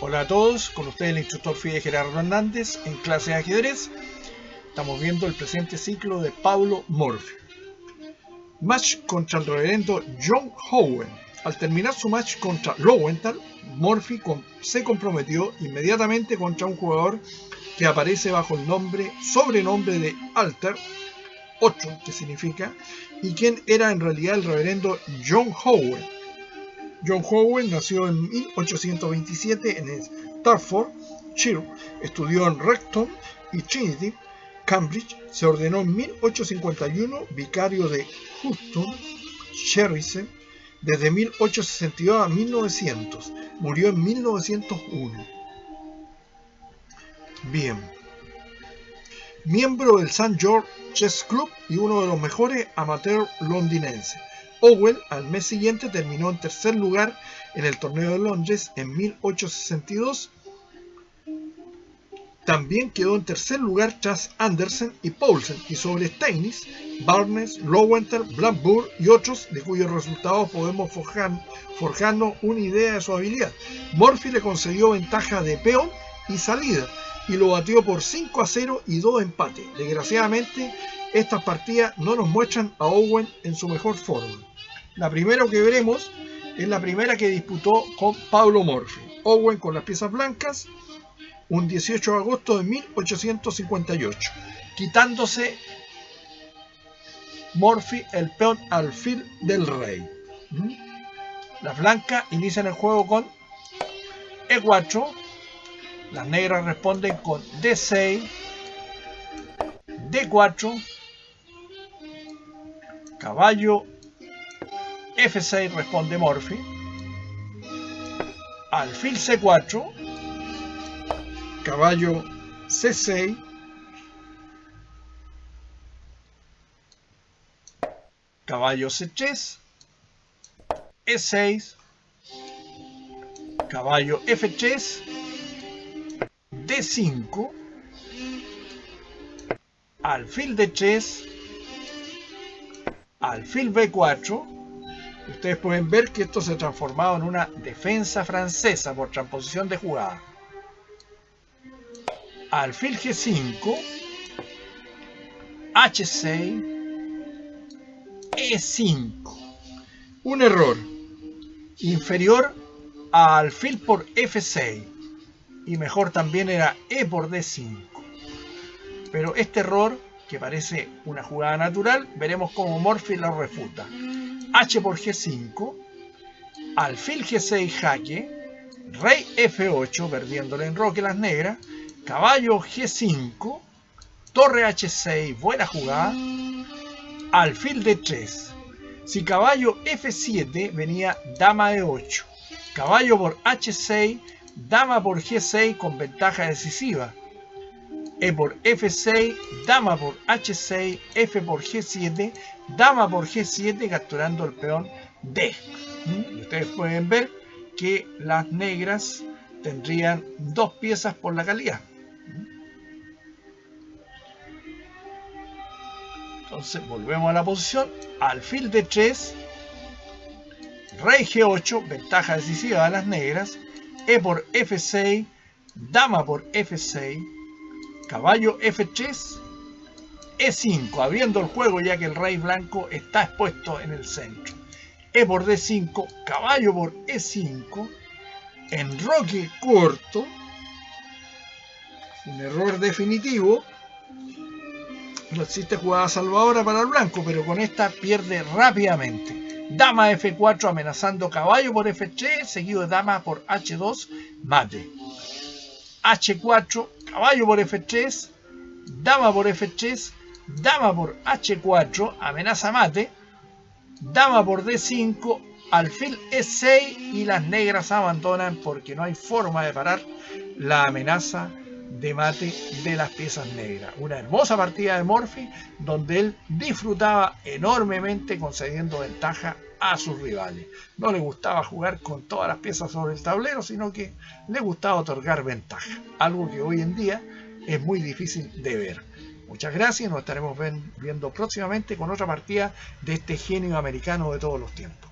Hola a todos, con ustedes el instructor FIDE Gerardo Hernández en clase de ajedrez. Estamos viendo el presente ciclo de Paulo Morphy. Match contra el reverendo John Howe. Al terminar su match contra Lowenthal, Morphy se comprometió inmediatamente contra un jugador que aparece bajo el sobrenombre de Alter 8, que significa, y quien era en realidad el reverendo John Howe. John Howe nació en 1827 en Staffordshire, estudió en Recton y Trinity, Cambridge, se ordenó en 1851 vicario de Houston, Sheridan, desde 1862 a 1900, murió en 1901. Bien. Miembro del St. George Chess Club y uno de los mejores amateurs londinenses. Owen al mes siguiente terminó en tercer lugar en el torneo de Londres en 1862. También quedó en tercer lugar tras Andersen y Poulsen y sobre Steinitz, Barnes, Lowenthal, Blackburn y otros de cuyos resultados podemos forjarnos una idea de su habilidad. Morphy le concedió ventaja de peón y salida y lo batió por 5-0 y 2 empates. Desgraciadamente, estas partidas no nos muestran a Owen en su mejor forma. La primera que veremos es la primera que disputó con Paulo Morphy. Owen con las piezas blancas, un 18 de agosto de 1858, quitándose Morphy el peón alfil del rey. Las blancas inician el juego con E4, las negras responden con D6, D4, caballo F6 responde Morphy, alfil C4, caballo C6, caballo C3, E6, caballo F3, D5, alfil D3, alfil B4. Ustedes pueden ver que esto se ha transformado en una defensa francesa por transposición de jugada. Alfil G5, H6, E5. Un error inferior a alfil por F6 y mejor también era E por D5. Pero este error, que parece una jugada natural, veremos cómo Morphy lo refuta. H por G5, alfil G6 jaque, rey F8 perdiendo el enroque las negras, caballo G5, torre H6, buena jugada, alfil D3. Si caballo F7 venía dama E8, caballo por H6, dama por G6 con ventaja decisiva, E por F6, dama por H6, F por G7, dama por G7 capturando el peón D. Y ustedes pueden ver que las negras tendrían dos piezas por la calidad. Entonces volvemos a la posición, alfil D3, rey G8, ventaja decisiva de las negras, E por F6, dama por F6, caballo F3, E5, abriendo el juego ya que el rey blanco está expuesto en el centro. E por D5, caballo por E5, enroque corto, un error definitivo. No existe jugada salvadora para el blanco, pero con esta pierde rápidamente. Dama F4 amenazando caballo por F3, seguido de dama por H2, mate. H4, caballo por F3, dama por F3, dama por H4, amenaza mate, dama por D5, alfil E6 y las negras abandonan porque no hay forma de parar la amenaza de mate de las piezas negras. Una hermosa partida de Morphy donde él disfrutaba enormemente concediendo ventaja a sus rivales. No le gustaba jugar con todas las piezas sobre el tablero, sino que le gustaba otorgar ventaja, algo que hoy en día es muy difícil de ver. Muchas gracias, nos estaremos viendo próximamente con otra partida de este genio americano de todos los tiempos.